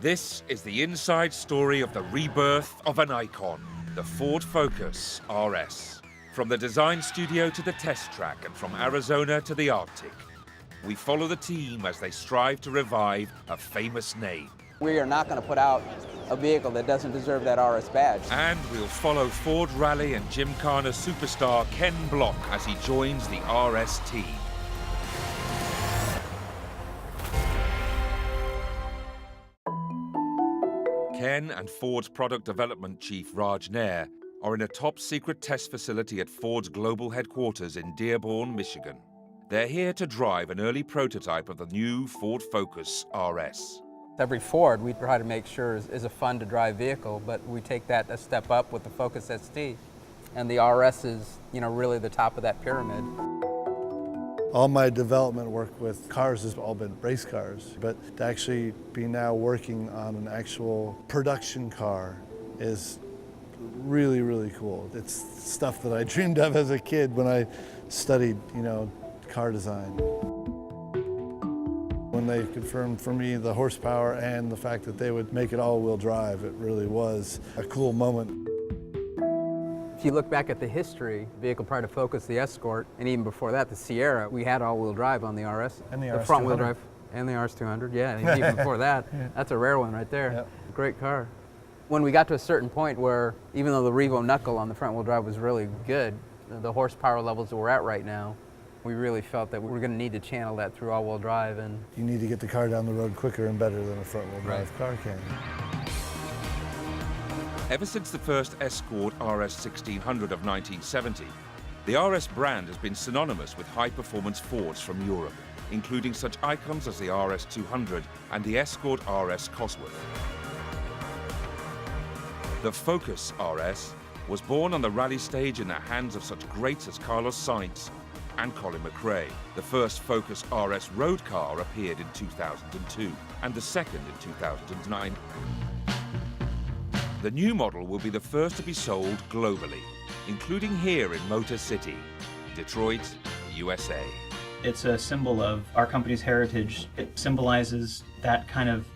This is the inside story of the rebirth of an icon, the Ford Focus RS. From the design studio to the test track and from Arizona to the Arctic, we follow the team as they strive to revive a famous name. We are not going to put out a vehicle that doesn't deserve that RS badge. And we'll follow Ford Rally and Gymkhana superstar Ken Block as he joins the RS team. Ken and Ford's product development chief Raj Nair are in a top-secret test facility at Ford's global headquarters in Dearborn, Michigan. They're here to drive an early prototype of the new Ford Focus RS. Every Ford we try to make sure is a fun-to-drive vehicle, but we take that a step up with the Focus ST. And the RS is, really the top of that pyramid. All my development work with cars has all been race cars, but to actually be now working on an actual production car is really, really cool. It's stuff that I dreamed of as a kid when I studied, car design. When they confirmed for me the horsepower and the fact that they would make it all-wheel drive, it really was a cool moment. If you look back at the history, vehicle prior to Focus, the Escort, and even before that, the Sierra, we had all-wheel drive on the RS. And the RS front-wheel drive. And the RS200, yeah, and even before that. Yeah. That's a rare one right there. Yep. Great car. When we got to a certain point where, even though the Revo knuckle on the front-wheel drive was really good, the horsepower levels that we're at right now, we really felt that we were going to need to channel that through all-wheel drive. And you need to get the car down the road quicker and better than a front-wheel drive car can. Ever since the first Escort RS 1600 of 1970, the RS brand has been synonymous with high-performance Fords from Europe, including such icons as the RS 200 and the Escort RS Cosworth. The Focus RS was born on the rally stage in the hands of such greats as Carlos Sainz and Colin McRae. The first Focus RS road car appeared in 2002 and the second in 2009. The new model will be the first to be sold globally, including here in Motor City, Detroit, USA. It's a symbol of our company's heritage. It symbolizes that kind of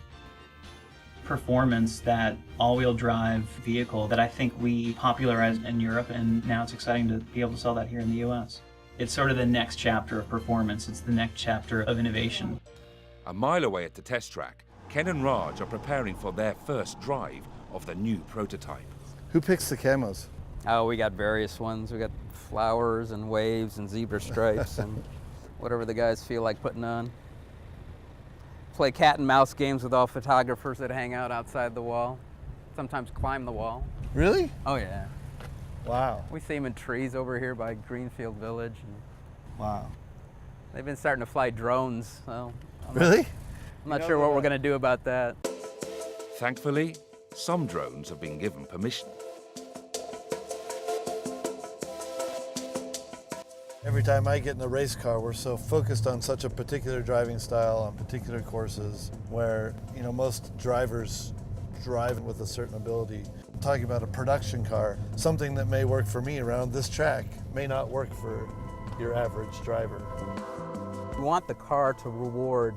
performance, that all-wheel drive vehicle that I think we popularized in Europe, and now it's exciting to be able to sell that here in the US. It's sort of the next chapter of performance. It's the next chapter of innovation. A mile away at the test track, Ken and Raj are preparing for their first drive of the new prototype. Who picks the camos? oh, we got various ones. We got flowers and waves and zebra stripes and whatever the guys feel like putting on. Play cat and mouse games with all photographers that hang out outside the wall. Sometimes climb the wall. Really? Oh yeah. Wow. We see them in trees over here by Greenfield Village. And Wow. they've been starting to fly drones, so. Really? I'm not sure what we're going to do about that. Thankfully, some drones have been given permission. Every time I get in a race car, we're so focused on such a particular driving style, on particular courses, where most drivers drive with a certain ability. I'm talking about a production car, something that may work for me around this track may not work for your average driver. We want the car to reward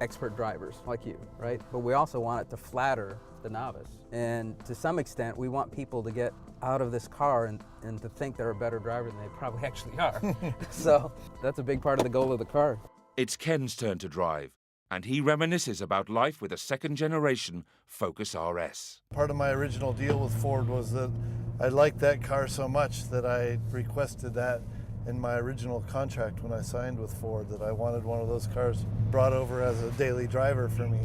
expert drivers like you, right? But we also want it to flatter the novice. And to some extent, we want people to get out of this car and to think they're a better driver than they probably actually are. So that's a big part of the goal of the car. It's Ken's turn to drive, and he reminisces about life with a second-generation Focus RS. Part of my original deal with Ford was that I liked that car so much that I requested that in my original contract when I signed with Ford, that I wanted one of those cars brought over as a daily driver for me.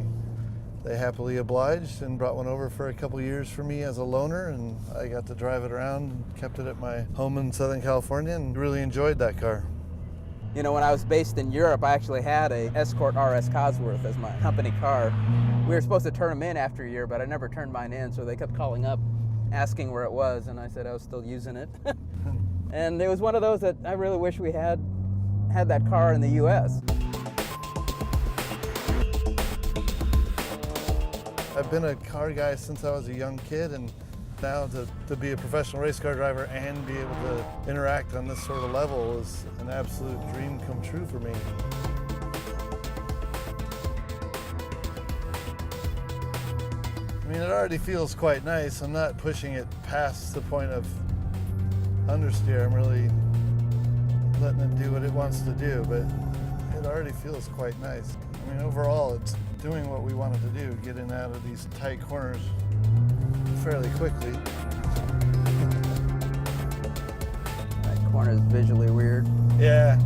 They happily obliged and brought one over for a couple years for me as a loaner, and I got to drive it around and kept it at my home in Southern California and really enjoyed that car. When I was based in Europe, I actually had a Escort RS Cosworth as my company car. We were supposed to turn them in after a year, but I never turned mine in, so they kept calling up, asking where it was, and I said I was still using it. And it was one of those that I really wish we had that car in the US. I've been a car guy since I was a young kid, and now to be a professional race car driver and be able to interact on this sort of level is an absolute dream come true for me. mean, it already feels quite nice. I'm not pushing it past the point of understeer. I'm really letting it do what it wants to do, but it already feels quite nice. I mean, overall, it's doing what we wanted to do, getting out of these tight corners fairly quickly. That corner is visually weird. Yeah,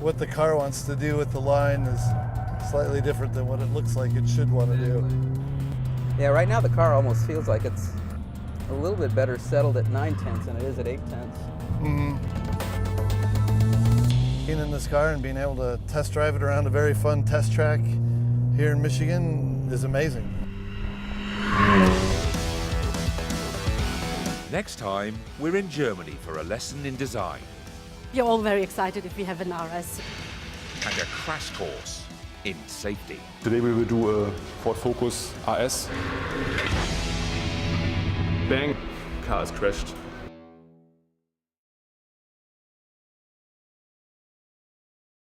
what the car wants to do with the line is slightly different than what it looks like it should want to do. Yeah, right now the car almost feels like it's a little bit better settled at 9/10 than it is at 8/10. Mm-hmm. Being in this car and being able to test drive it around a very fun test track here in Michigan is amazing. Next time, we're in Germany for a lesson in design You're all very excited if we have an RS. and a crash course in safety. Today we will do a Ford Focus RS. Bang, car has crashed.